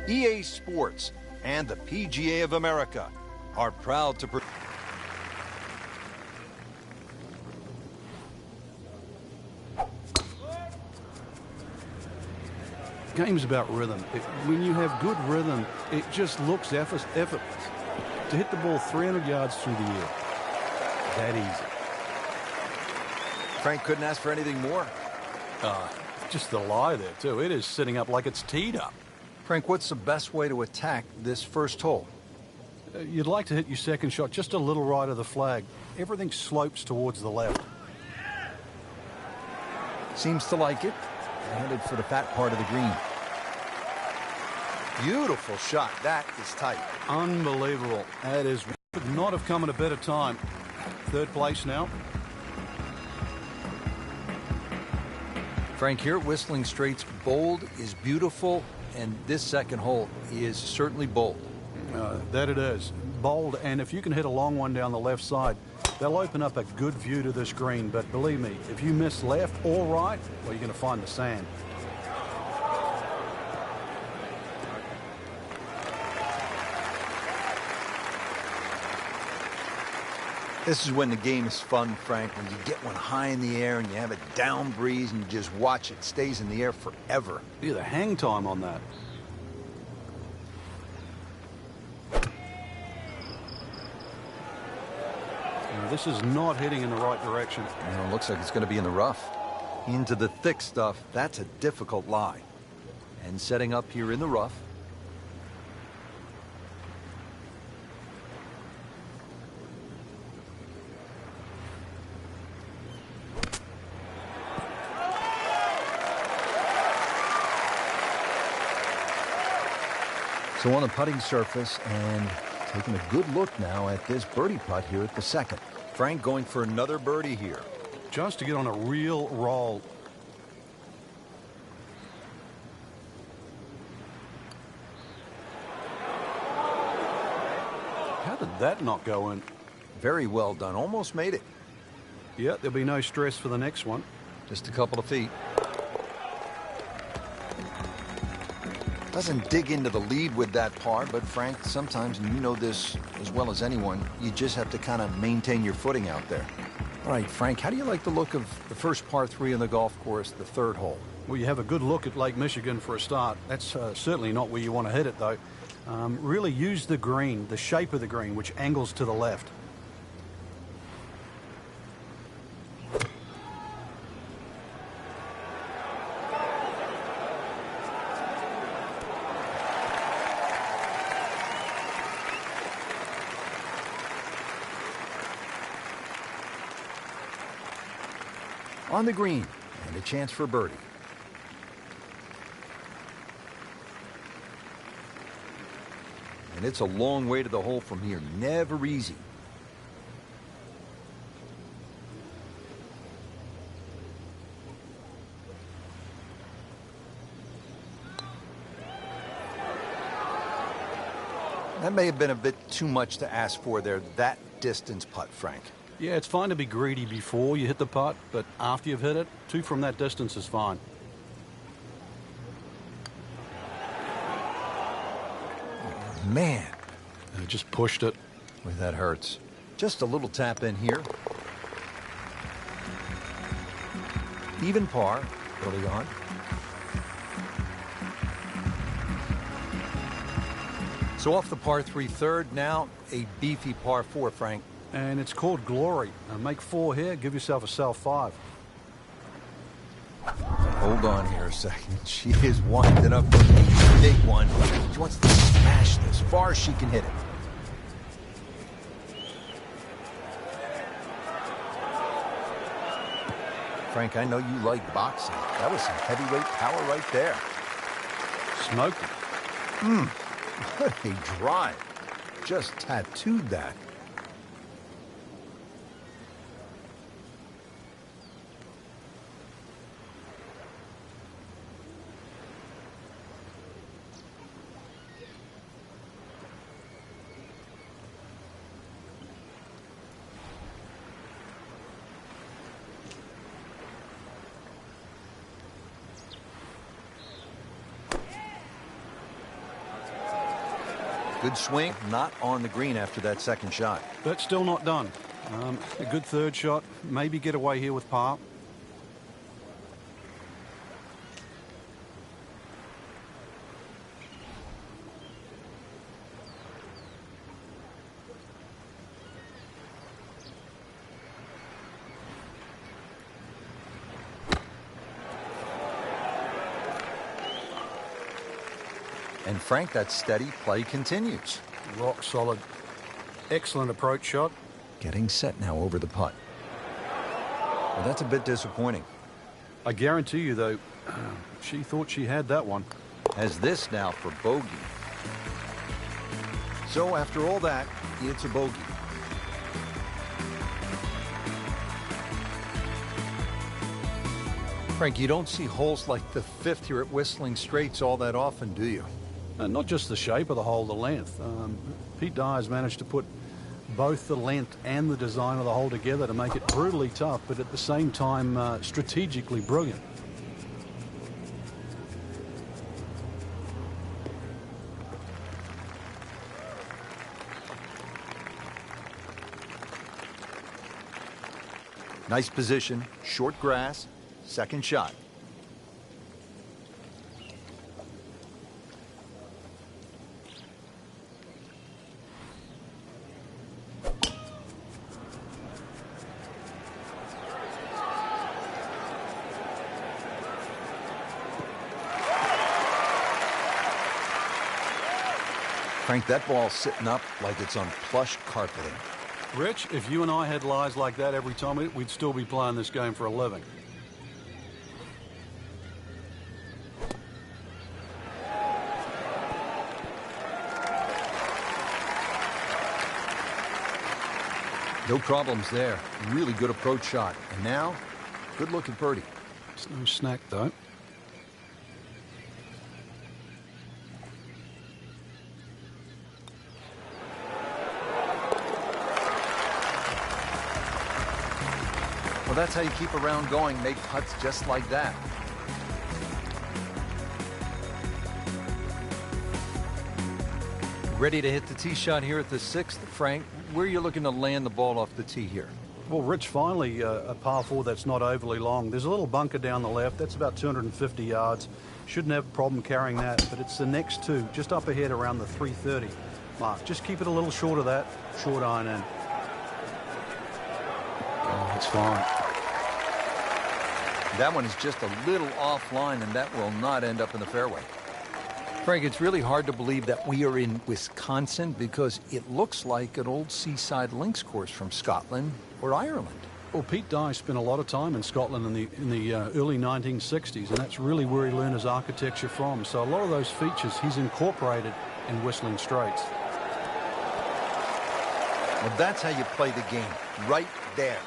EA Sports, and the PGA of America are proud to Game's about rhythm. When you have good rhythm, it just looks effortless. To hit the ball 300 yards through the air, that easy. Frank couldn't ask for anything more. Just the lie there, too. It is sitting up like it's teed up. Frank, what's the best way to attack this first hole? You'd like to hit your second shot just a little right of the flag. Everything slopes towards the left. Seems to like it. Headed for the fat part of the green. Beautiful shot. That is tight. Unbelievable. That is, could not have come at a better time. Third place now. Frank, here at Whistling Straits, bold is beautiful, and this second hole is certainly bold. That it is. Bold, and if you can hit a long one down the left side, they'll open up a good view to this green. But believe me, if you miss left or right, well, you're going to find the sand. This is when the game is fun, Frank, when you get one high in the air and you have a down breeze and you just watch it stays in the air forever. Look at the hang time on that. Now, this is not heading in the right direction. It looks like it's going to be in the rough. Into the thick stuff, that's a difficult lie. And setting up here in the rough. So on the putting surface, and taking a good look now at this birdie putt here at the second. Frank going for another birdie here. Just to get on a real roll. How did that not go in? Very well done. Almost made it. Yeah, there'll be no stress for the next one. Just a couple of feet. Doesn't dig into the lead with that par, but Frank, sometimes, and you know this as well as anyone, you just have to kind of maintain your footing out there. All right, Frank, how do you like the look of the first par 3 on the golf course, the third hole? Well, you have a good look at Lake Michigan for a start. That's certainly not where you want to hit it, though. Really use the green, the shape of the green, which angles to the left. On the green, and a chance for birdie. And it's a long way to the hole from here. Never easy. That may have been a bit too much to ask for there, that distance putt, Frank. Yeah, it's fine to be greedy before you hit the putt, but after you've hit it, 2 from that distance is fine. Man. I just pushed it. Boy, that hurts. Just a little tap in here. Even par early on. So off the par 3 third, now a beefy par 4, Frank. And it's called glory. Now make 4 here, give yourself a self 5. Hold on here a second. She is winding up a big one. She wants to smash this as far as she can hit it. Frank, I know you like boxing. That was some heavyweight power right there. Smoking. What a drive. Just tattooed that. Good swing, not on the green after that second shot. That's still not done. A good third shot. Maybe get away here with par. And Frank, that steady play continues. Rock solid. Excellent approach shot. Getting set now over the putt. Well, that's a bit disappointing. I guarantee you, though, she thought she had that one. Has this now for bogey. So after all that, it's a bogey. Frank, you don't see holes like the 5th here at Whistling Straits all that often, do you? Not just the shape of the hole, the length. Pete Dye has managed to put both the length and the design of the hole together to make it brutally tough, but at the same time strategically brilliant. Nice position, short grass, second shot. Frank, that ball's sitting up like it's on plush carpeting. Rich, if you and I had lies like that every time, we'd still be playing this game for a living. No problems there. Really good approach shot. And now, good look at birdie. It's no snack, though. Well, that's how you keep a round going, make putts just like that. Ready to hit the tee shot here at the 6th. Frank, where are you looking to land the ball off the tee here? Well, Rich, finally, a par 4 that's not overly long. There's a little bunker down the left. That's about 250 yards. Shouldn't have a problem carrying that, but it's the next two, just up ahead around the 330 mark. Just keep it a little short of that. Short iron in. Oh, it's fine. That one is just a little offline, and that will not end up in the fairway. Frank, it's really hard to believe that we are in Wisconsin because it looks like an old seaside links course from Scotland or Ireland. Well, Pete Dye spent a lot of time in Scotland in the early 1960s, and that's really where he learned his architecture from. So a lot of those features he's incorporated in Whistling Straits. Well, that's how you play the game, right there.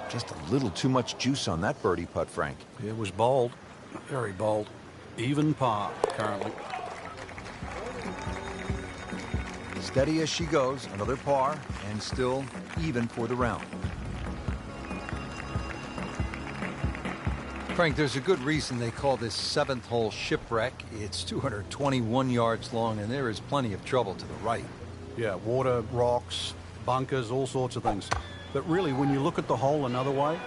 Just a little too much juice on that birdie putt, Frank. It was bold, very bold. Even par currently. Steady as she goes, another par, and still even for the round. Frank, there's a good reason they call this 7th hole shipwreck. It's 221 yards long, and there is plenty of trouble to the right. Yeah, water, rocks, bunkers, all sorts of things. But really, when you look at the hole another way,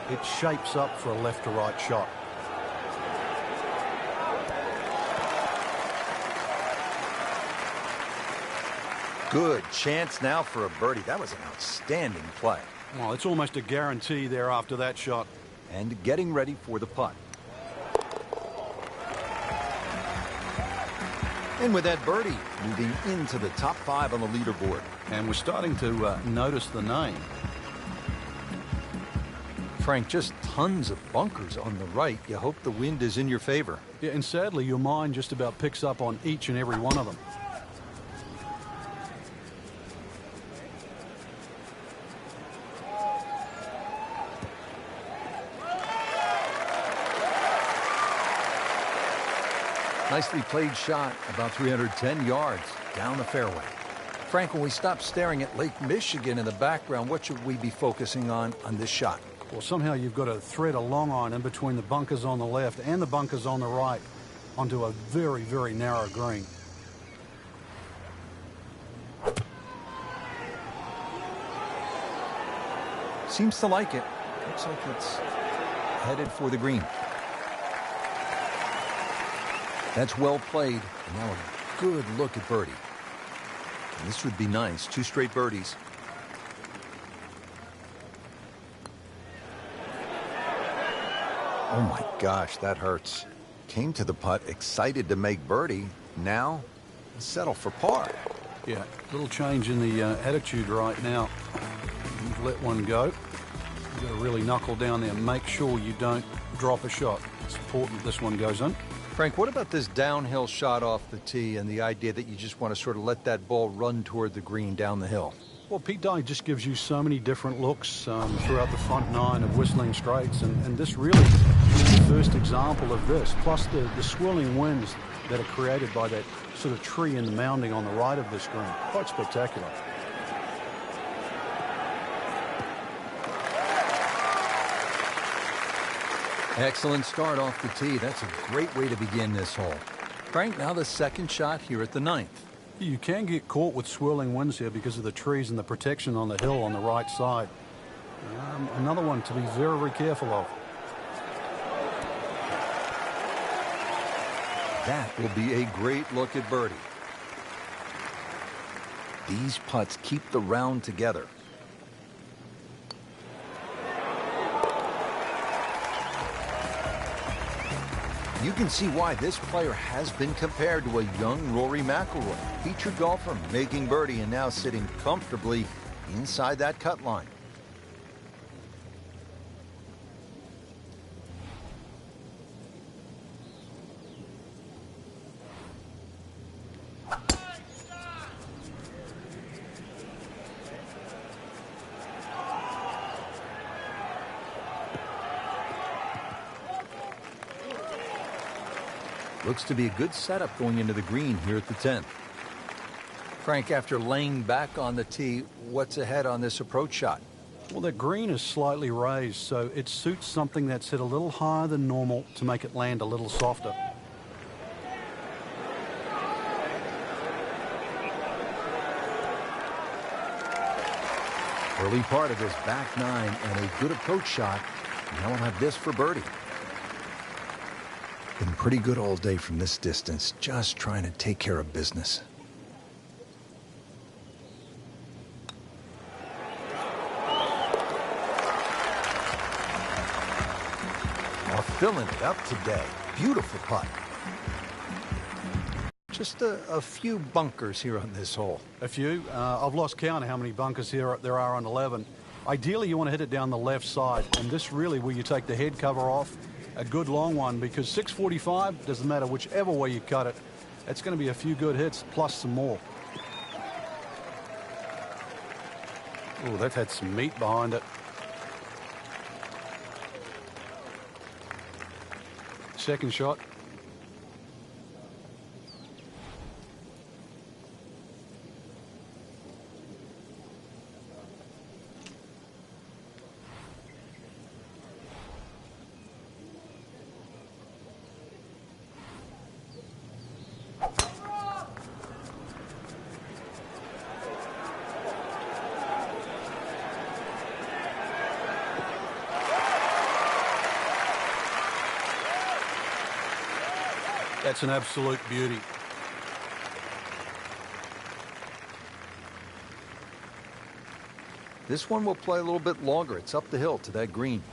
it shapes up for a left to right shot. Good chance now for a birdie. That was an outstanding play. Well, it's almost a guarantee there after that shot. And getting ready for the putt. And with that birdie, moving into the top 5 on the leaderboard. And we're starting to notice the name. Frank, just tons of bunkers on the right. You hope the wind is in your favor. Yeah, and sadly, your mind just about picks up on each and every one of them. Nicely played shot, about 310 yards down the fairway. Frank, when we stop staring at Lake Michigan in the background, what should we be focusing on this shot? Well, somehow you've got to thread a long iron in between the bunkers on the left and the bunkers on the right onto a very, very narrow green. Seems to like it. Looks like it's headed for the green. That's well played. Now a good look at birdie. And this would be nice. 2 straight birdies. Oh my gosh, that hurts. Came to the putt, excited to make birdie. Now, settle for par. Yeah, little change in the attitude right now. You've let one go. You've got to really knuckle down there and make sure you don't drop a shot. It's important this one goes in. Frank, what about this downhill shot off the tee and the idea that you just want to sort of let that ball run toward the green down the hill? Well, Pete Dye just gives you so many different looks throughout the front 9 of Whistling Straits, and this really is the first example of this, plus the swirling winds that are created by that sort of tree in the mounding on the right of this green. Quite spectacular. Excellent start off the tee. That's a great way to begin this hole. Frank, now the second shot here at the 9th. You can get caught with swirling winds here because of the trees and the protection on the hill on the right side. Another one to be very, very careful of. That will be a great look at birdie. These putts keep the round together. You can see why this player has been compared to a young Rory McIlroy, featured golfer making birdie and now sitting comfortably inside that cut line. Looks to be a good setup going into the green here at the 10th. Frank, after laying back on the tee, what's ahead on this approach shot? Well, the green is slightly raised, so it suits something that's hit a little higher than normal to make it land a little softer. Early part of this back 9 and a good approach shot. Now we'll have this for birdie. Been pretty good all day from this distance, just trying to take care of business. Now filling it up today. Beautiful putt. Just a few bunkers here on this hole. A few. I've lost count of how many bunkers here there are on 11. Ideally, you want to hit it down the left side, and this really where you take the head cover off. A good long one, because 645, doesn't matter whichever way you cut it, it's going to be a few good hits plus some more. Oh, they've had some meat behind it. Second shot. That's an absolute beauty. This one will play a little bit longer. It's up the hill to that green.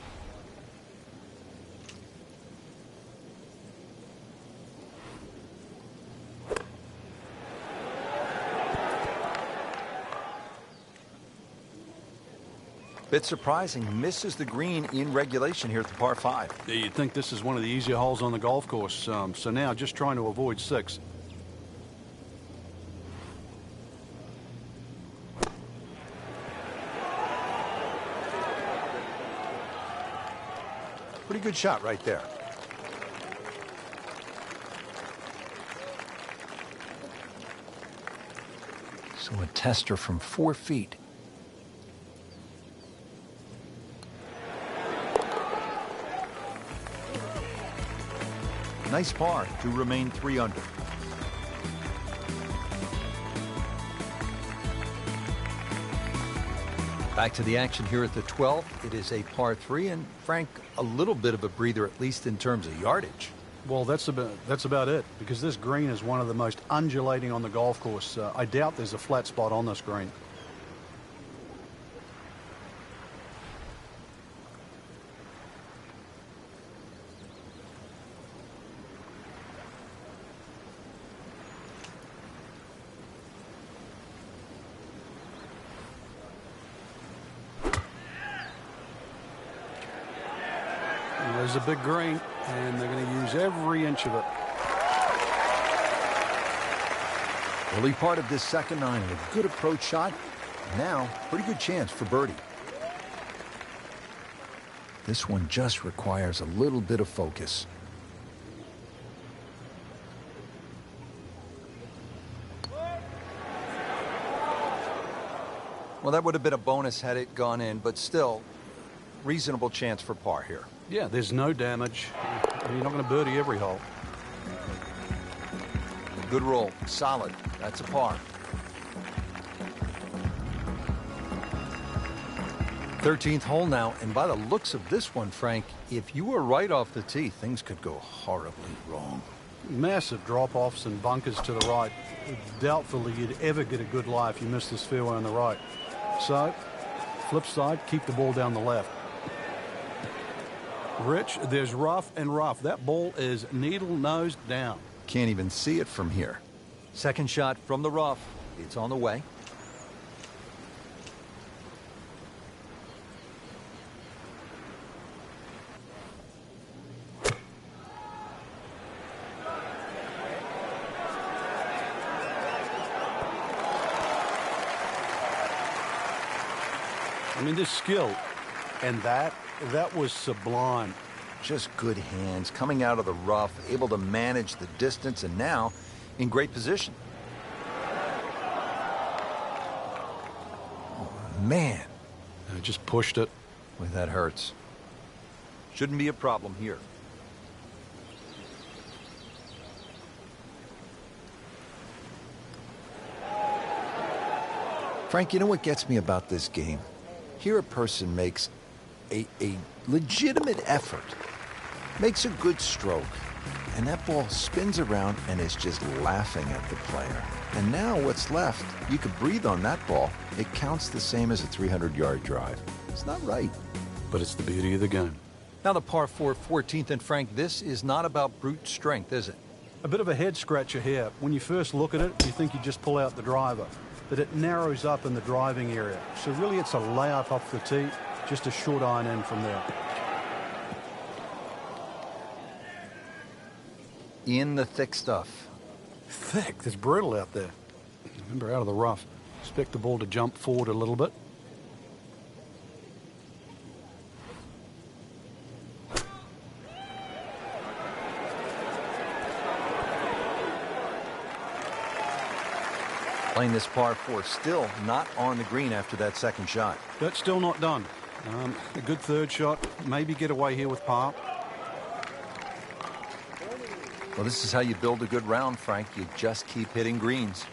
Bit surprising, misses the green in regulation here at the par 5. Yeah, you'd think this is one of the easier holes on the golf course. So now just trying to avoid 6. Pretty good shot right there. So a tester from 4 feet. Nice par to remain 3 under. Back to the action here at the 12th. It is a par 3, and Frank, a little bit of a breather, at least in terms of yardage. Well, that's about it, because this green is one of the most undulating on the golf course. I doubt there's a flat spot on this green. There's a big green, and they're going to use every inch of it. Early part of this second 9, and a good approach shot. Now, pretty good chance for birdie. This one just requires a little bit of focus. Well, that would have been a bonus had it gone in, but still, reasonable chance for par here. Yeah, there's no damage. You're not going to birdie every hole. Good roll. Solid. That's a par. 13th hole now, and by the looks of this one, Frank, if you were right off the tee, things could go horribly wrong. Massive drop-offs and bunkers to the right. Doubtfully you'd ever get a good lie if you missed this fairway on the right. So, flip side, keep the ball down the left. Rich, there's rough and rough. That ball is needle-nosed down. Can't even see it from here. Second shot from the rough. It's on the way. I mean, this skill, and that was sublime. Just good hands, coming out of the rough, able to manage the distance, and now in great position. Oh, man. I just pushed it. Boy, that hurts. Shouldn't be a problem here. Frank, you know what gets me about this game? Here a person makes a legitimate effort, makes a good stroke, and that ball spins around and is just laughing at the player. And now what's left, you could breathe on that ball. It counts the same as a 300-yard drive. It's not right. But it's the beauty of the game. Now the par 4, 14th, and Frank, this is not about brute strength, is it? A bit of a head scratcher here. When you first look at it, you think you just pull out the driver. But it narrows up in the driving area. So really it's a layup off the tee, just a short iron in from there. In the thick stuff. Thick? It's brutal out there. Remember, out of the rough. Expect the ball to jump forward a little bit. Playing this par 4, still not on the green after that second shot. That's still not done. A good third shot. Maybe get away here with par. Well, this is how you build a good round, Frank. You just keep hitting greens.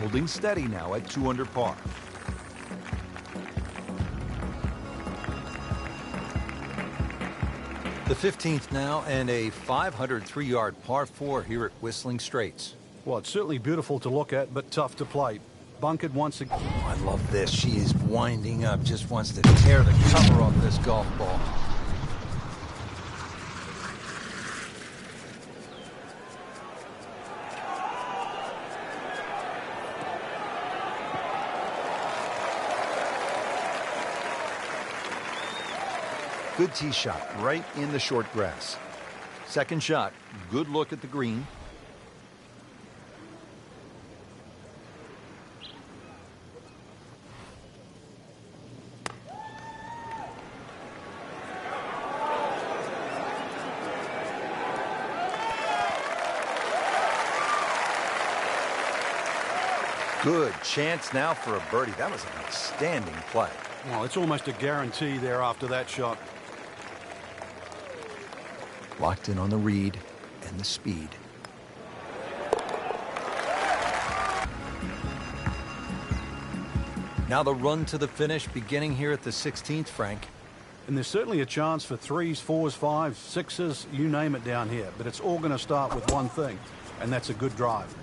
Holding steady now at 2 under par. The 15th now, and a 503-yard par 4 here at Whistling Straits. Well, it's certainly beautiful to look at, but tough to play. Bunkered once again. Oh, I love this. She is winding up, just wants to tear the cover off this golf ball. Good tee shot right in the short grass. Second shot, good look at the green. Good chance now for a birdie. That was an outstanding play. Well, it's almost a guarantee there after that shot. Locked in on the read and the speed. Now the run to the finish beginning here at the 16th, Frank. And there's certainly a chance for 3s, 4s, 5s, 6s, you name it down here. But it's all going to start with one thing, and that's a good drive.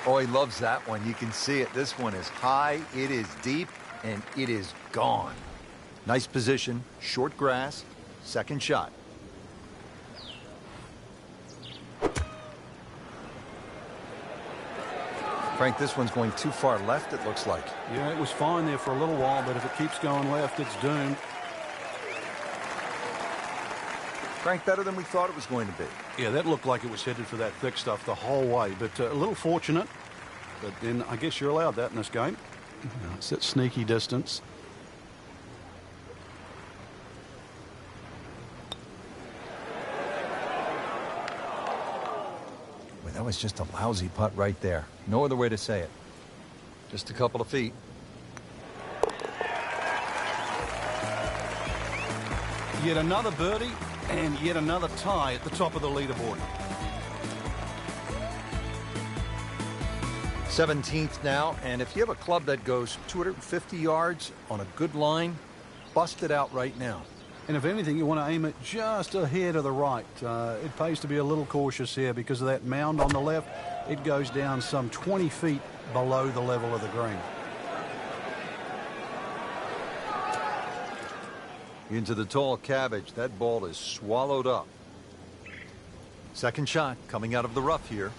Oh, he loves that one. You can see it. This one is high, it is deep, and it is gone. Nice position, short grass, second shot. Frank, this one's going too far left, it looks like. Yeah, it was fine there for a little while, but if it keeps going left, it's doomed. Frank, better than we thought it was going to be. Yeah, that looked like it was headed for that thick stuff the whole way, but a little fortunate. But then I guess you're allowed that in this game. It's that sneaky distance. Well, that was just a lousy putt right there. No other way to say it. Just a couple of feet. Yet another birdie and yet another tie at the top of the leaderboard. 17th now, and if you have a club that goes 250 yards on a good line, bust it out right now. And if anything, you want to aim it just a hair to the right. It pays to be a little cautious here because of that mound on the left. It goes down some 20 feet below the level of the green. Into the tall cabbage. That ball is swallowed up. Second shot coming out of the rough here.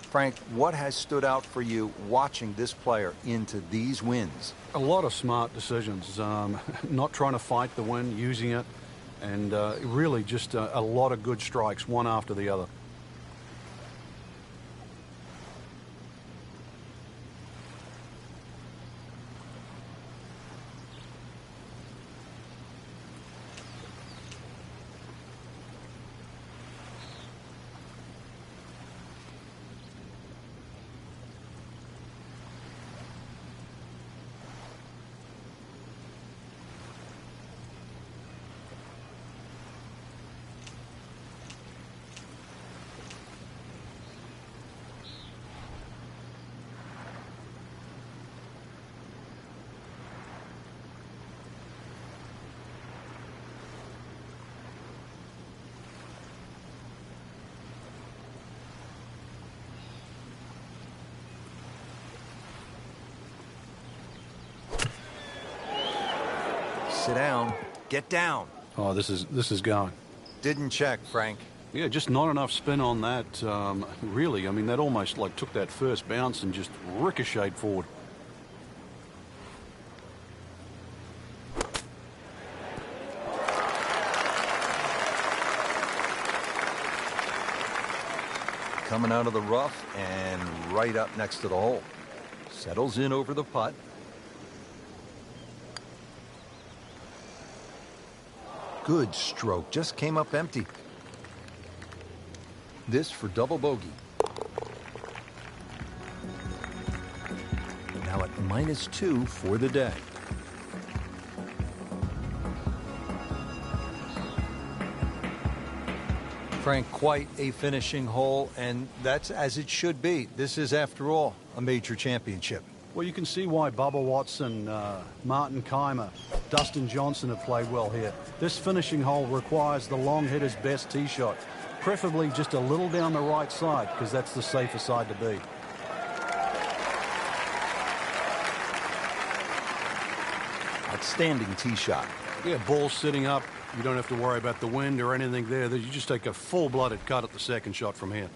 Frank, what has stood out for you watching this player into these wins? A lot of smart decisions. Not trying to fight the win, using it, and really just a lot of good strikes, one after the other. Sit down. Get down. Oh, this is going. Didn't check, Frank. Yeah, just not enough spin on that. Really, I mean, that almost like took that first bounce and just ricocheted forward. Coming out of the rough and right up next to the hole. Settles in over the putt. Good stroke. Just came up empty. This for double bogey. Now at -2 for the day. Frank, quite a finishing hole, and that's as it should be. This is, after all, a major championship. Well, you can see why Bubba Watson, Martin Keimer, Dustin Johnson have played well here. This finishing hole requires the long hitter's best tee shot, preferably just a little down the right side, because that's the safer side to be. Outstanding tee shot. Yeah, ball sitting up. You don't have to worry about the wind or anything there. You just take a full-blooded cut at the second shot from here.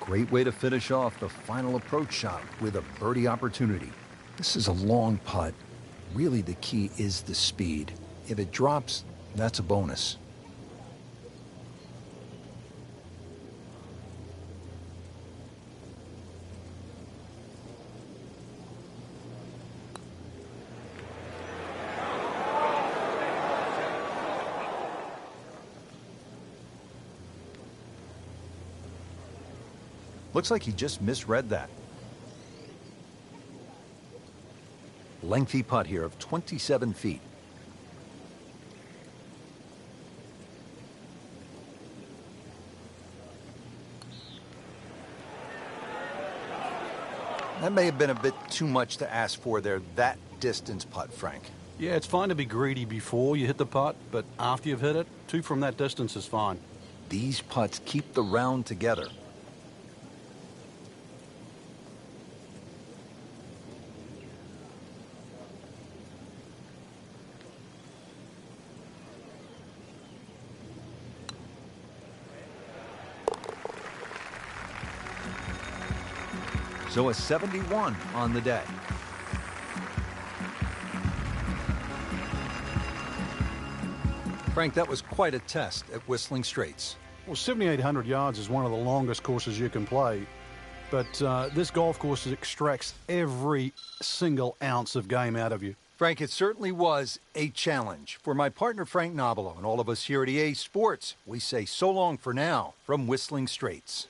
Great way to finish off the final approach shot with a birdie opportunity. This is a long putt. Really, the key is the speed. If it drops, that's a bonus. Looks like he just misread that. Lengthy putt here of 27 feet. That may have been a bit too much to ask for there, that distance putt, Frank. Yeah, it's fine to be greedy before you hit the putt, but after you've hit it, 2 from that distance is fine. These putts keep the round together. So a 71 on the day. Frank, that was quite a test at Whistling Straits. Well, 7,800 yards is one of the longest courses you can play, but this golf course extracts every single ounce of game out of you. Frank, it certainly was a challenge. For my partner Frank Nobilo and all of us here at EA Sports, we say so long for now from Whistling Straits.